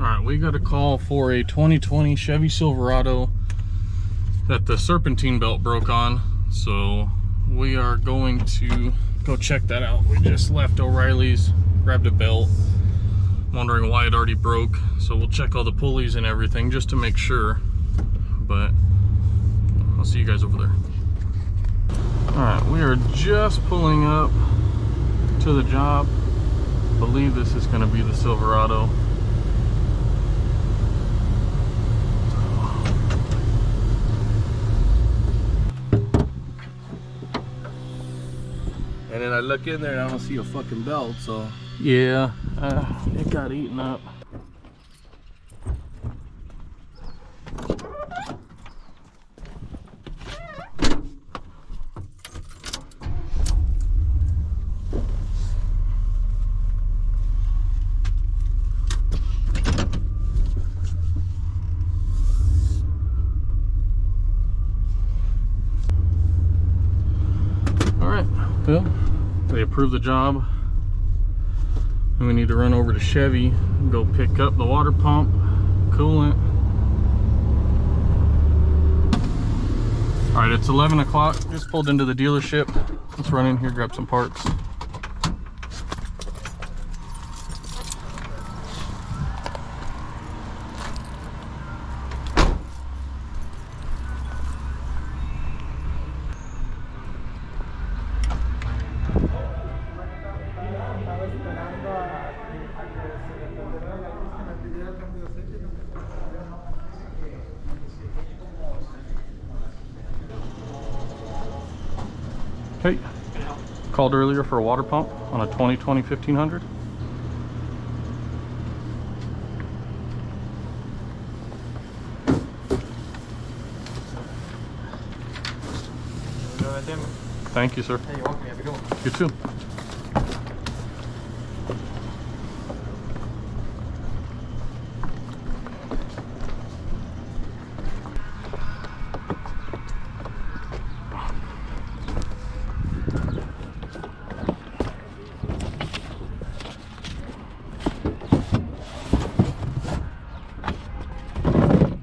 Alright, we got a call for a 2020 Chevy Silverado that the serpentine belt broke on. So we are going to go check that out. We just left O'Reilly's, grabbed a belt, wondering why it already broke. So we'll check all the pulleys and everything just to make sure. But I'll see you guys over there. Alright, we are just pulling up to the job. I believe this is going to be the Silverado. And then I look in there and I don't see a fucking belt, so... Yeah, it got eaten up. All right, well, they approved the job. And we need to run over to Chevy and go pick up the water pump, coolant. All right, it's 11 o'clock. Just pulled into the dealership. Let's run in here, grab some parts. Hey, called earlier for a water pump on a 2020 1500. Thank you, sir. Hey, you're welcome. Have a good one. You too.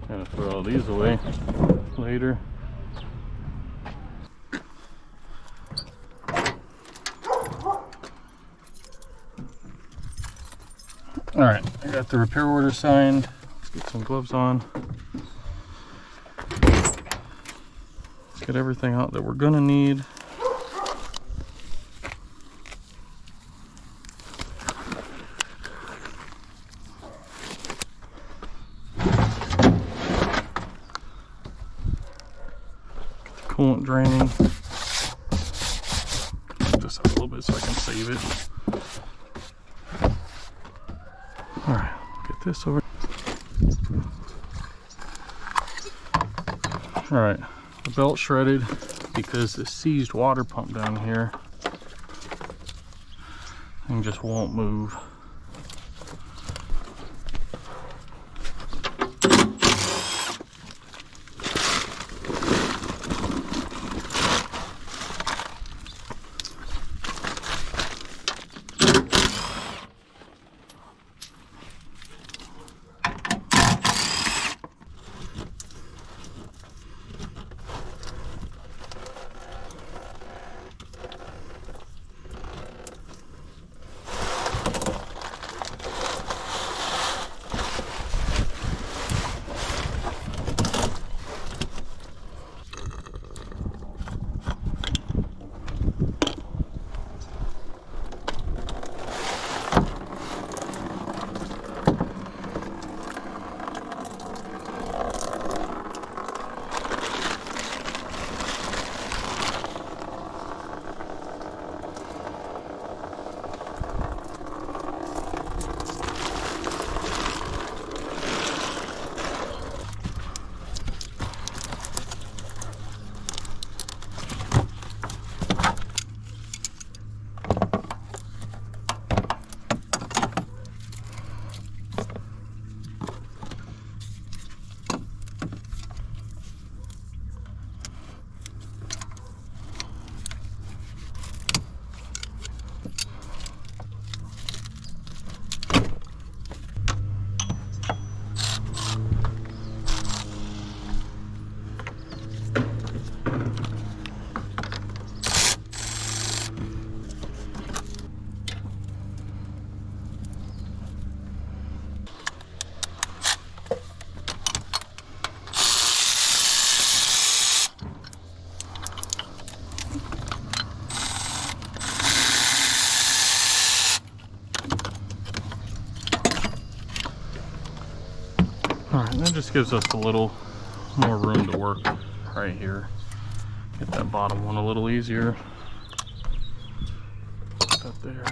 Gonna throw all these away later. All right, I got the repair order signed. Let's get some gloves on. Let's get everything out that we're gonna need. Get the coolant draining. Put this up a little bit so I can save it. All right, get this over. All right, the belt shredded because the seized water pump down here and just won't move. All right, that just gives us a little more room to work right here. Get that bottom one a little easier. Put that there.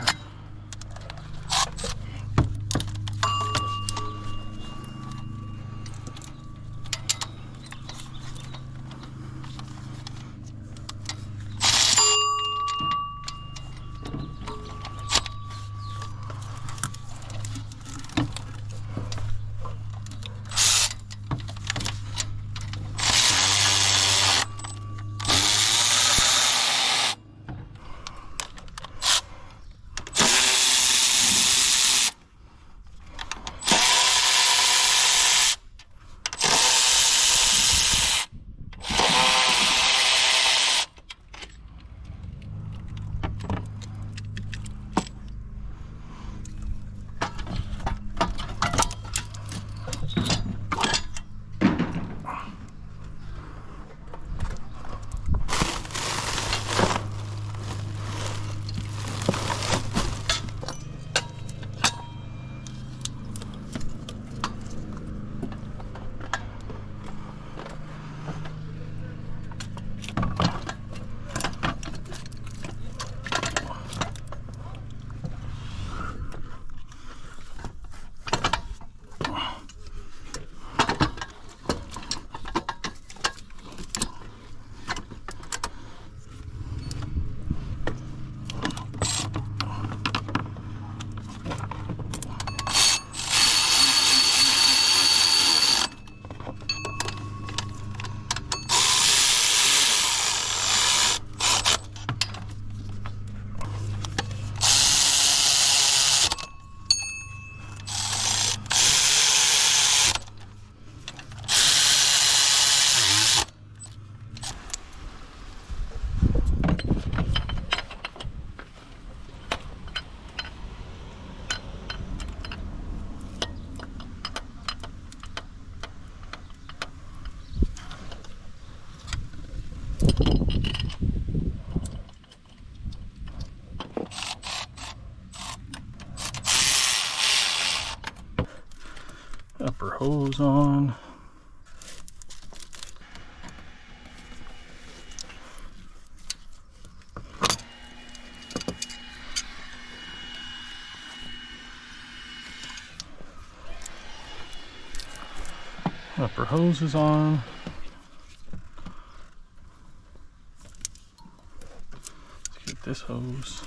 Upper hose on. Upper hose is on. Let's get this hose.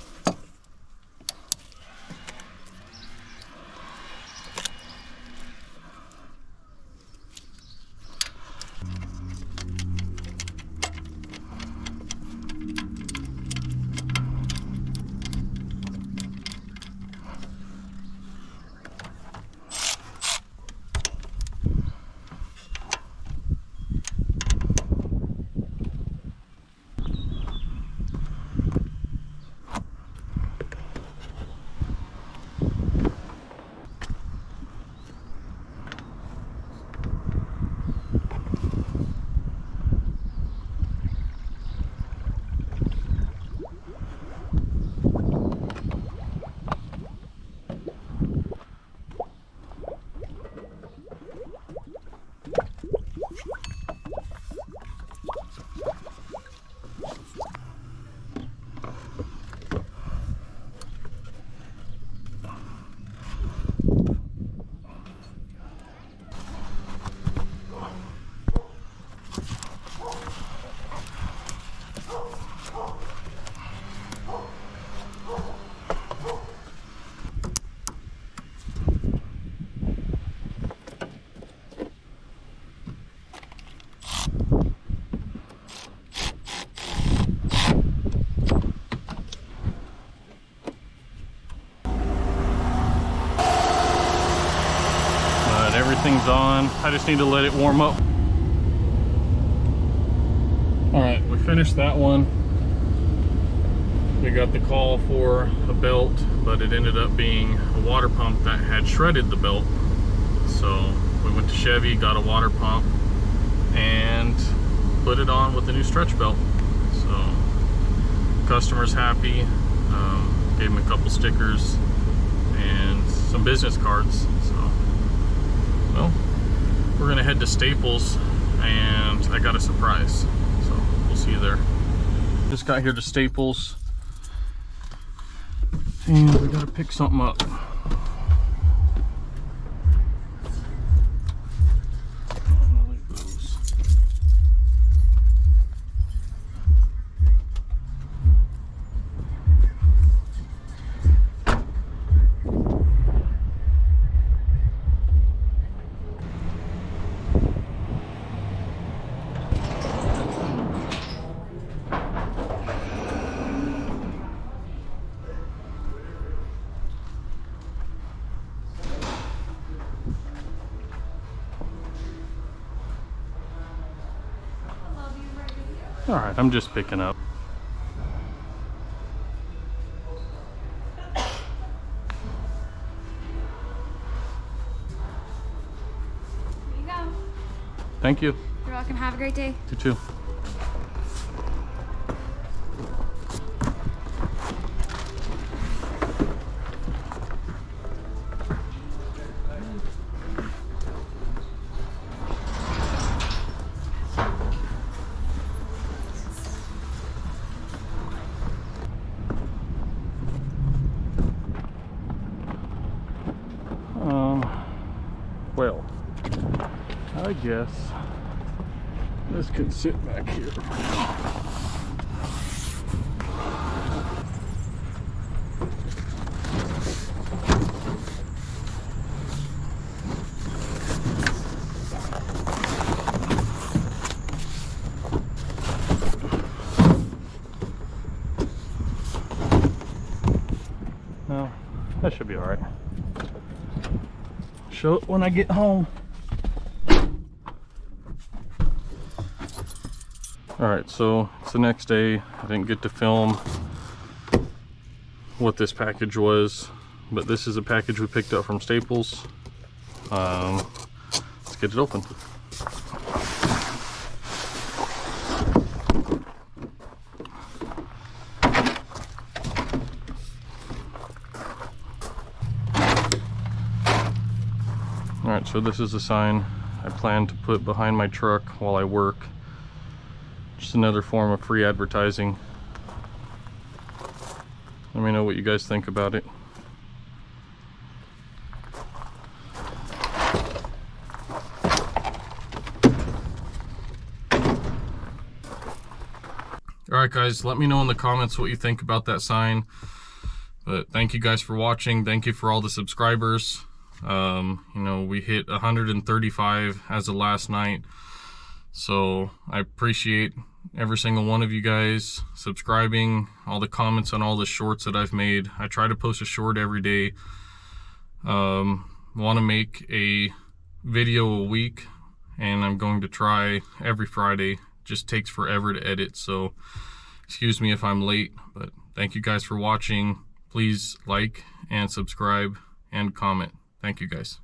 Everything's on. I just need to let it warm up. All right, we finished that one. We got the call for a belt, but it ended up being a water pump that had shredded the belt. So we went to Chevy, got a water pump, and put it on with the new stretch belt. So customer's happy. Gave him a couple stickers and some business cards. So, well, gonna head to Staples and I got a surprise. So we'll see you there. Just got here to Staples and we gotta pick something up. All right, I'm just picking up. Here you go. Thank you. You're welcome. Have a great day. You too. Well, I guess this can sit back here. No, that should be all right. Show it when I get home. Alright, so it's the next day. I didn't get to film what this package was, but this is a package we picked up from Staples. Let's get it open. Alright, so this is a sign I plan to put behind my truck while I work. Just another form of free advertising. Let me know what you guys think about it. Alright guys, let me know in the comments what you think about that sign. But thank you guys for watching. Thank you for all the subscribers. You know, we hit 135 as of last night, so I appreciate every single one of you guys subscribing, all the comments on all the shorts that I've made. I try to post a short every day. Want to make a video a week, and I'm going to try every Friday. Just takes forever to edit, so excuse me if I'm late, but thank you guys for watching. Please like and subscribe and comment. Thank you guys.